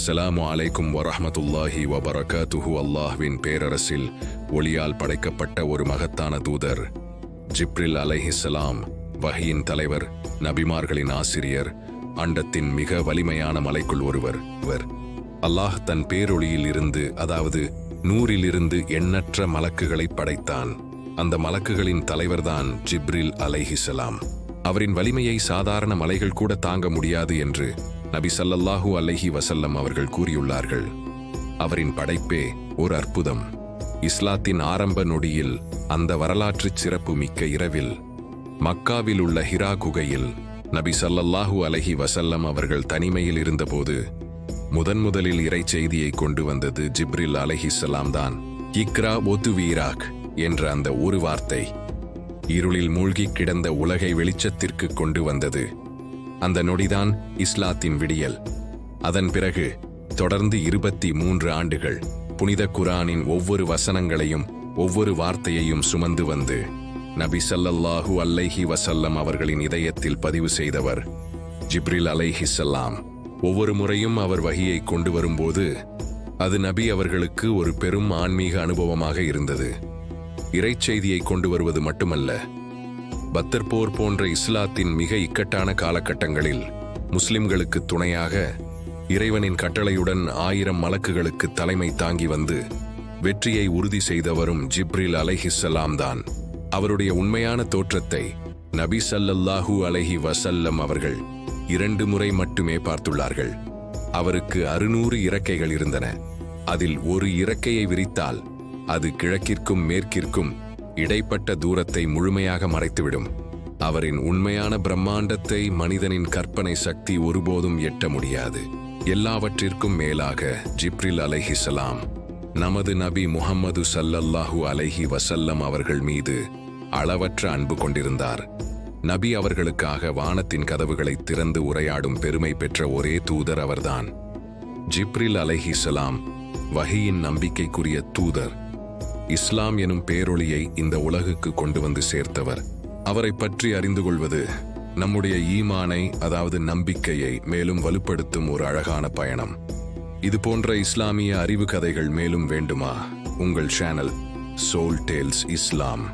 அஸ்ஸலாமு அலைக்கும் வரஹ்மத்துல்லாஹி வபரகாத்துஹு. அல்லாஹ்வின் பேரரசில் ஒளியால் படைக்கப்பட்ட ஒரு மகத்தான தூதர் ஜிப்ரில் அலைஹிஸ்ஸலாம், வஹியின் தலைவர், நபிமார்களின் ஆசிரியர், அண்டத்தின் மிக வலிமையான மலைக்குள் ஒருவர். அல்லாஹ் தன் பேரொளியில் இருந்து, அதாவது நூறிலிருந்து எண்ணற்ற மலக்குகளை படைத்தான். அந்த மலக்குகளின் தலைவர்தான் ஜிப்ரில் அலைஹிஸ்ஸலாம். அவரின் வலிமையை சாதாரண மலைகள் கூட தாங்க முடியாது என்று நபி ஸல்லல்லாஹு அலைஹி வஸல்லம் அவர்கள் கூறியுள்ளார்கள். அவரின் படைப்பே ஒரு அற்புதம். இஸ்லாத்தின் ஆரம்ப நொடியில், அந்த வரலாற்று சிறப்பு மிக்க இரவில், மக்காவில் உள்ள ஹிரா குகையில் நபி ஸல்லல்லாஹு அலைஹி வஸல்லம் அவர்கள் தனிமையில் இருந்தபோது முதன்முதலில் இறை செய்தியை கொண்டு வந்தது ஜிப்ரில் அலைஹிஸ்ஸலாம் தான். இக்ரா ஒத்துவீராக் என்ற அந்த ஒரு வார்த்தை இருளில் மூழ்கி கிடந்த உலகை வெளிச்சத்திற்கு கொண்டு வந்தது. அந்த நொடிதான் இஸ்லாத்தின் விடியல். அதன் பிறகு தொடர்ந்து 23 ஆண்டுகள் புனித குர்ஆனின் ஒவ்வொரு வசனங்களையும் ஒவ்வொரு வார்த்தையையும் சுமந்து வந்து நபி ஸல்லல்லாஹு அலைஹி வஸல்லம் அவர்களின் இதயத்தில் பதிவு செய்தவர் ஜிப்ரில் அலைஹிஸ்ஸலாம். ஒவ்வொரு முறையும் அவர் வஹியை கொண்டு வரும்போது அது நபி அவர்களுக்கு ஒரு பெரும் ஆன்மீக அனுபவமாக இருந்தது. இறைச்செய்தியை கொண்டு வருவது மட்டுமல்ல, பத்ர் போர் போன்ற இஸ்லாத்தின் மிக இக்கட்டான காலகட்டங்களில் முஸ்லிம்களுக்கு துணையாக இறைவனின் கட்டளையுடன் 1000 மலக்குகளுக்கு தலைமை தாங்கி வந்து வெற்றியை உறுதி செய்தவரும் ஜிப்ரில் அலைஹிஸ்ஸலாம் தான். அவருடைய உண்மையான தோற்றத்தை நபி ஸல்லல்லாஹு அலைஹி வஸல்லம் அவர்கள் 2 முறை மட்டுமே பார்த்துள்ளார்கள். அவருக்கு 600 இறக்கைகள் இருந்தன. அதில் ஒரு இறக்கையை விரித்தால் அது கிழக்கிற்கும் மேற்கிற்கும் இடைப்பட்ட தூரத்தை முழுமையாக மறைத்துவிடும். அவரின் உண்மையான பிரம்மாண்டத்தை மனிதனின் கற்பனை சக்தி ஒருபோதும் எட்ட முடியாது. எல்லாவற்றிற்கும் மேலாக ஜிப்ரில் அலைஹிஸ்ஸலாம் நமது நபி முஹம்மது ஸல்லல்லாஹு அலைஹி வஸல்லம் அவர்கள் மீது அளவற்ற அன்பு கொண்டிருந்தார். நபி அவர்களுக்காக வானத்தின் கதவுகளை திறந்து உரையாடும் பெருமை பெற்ற ஒரே தூதர் அவர்தான். ஜிப்ரில் அலைஹிஸ்ஸலாம் வஹியின் நம்பிக்கைக்குரிய தூதர். இஸ்லாம் எனும் பேரொளியை இந்த உலகுக்கு கொண்டு வந்து சேர்த்தவர். அவரை பற்றி அறிந்து கொள்வது நம்முடைய ஈமானை, அதாவது நம்பிக்கையை மேலும் வலுப்படுத்தும் ஒரு அழகான பயணம். இது போன்ற இஸ்லாமிய அறிவு கதைகள் மேலும் வேண்டுமா? உங்கள் சேனல் சோல் டேல்ஸ் இஸ்லாம்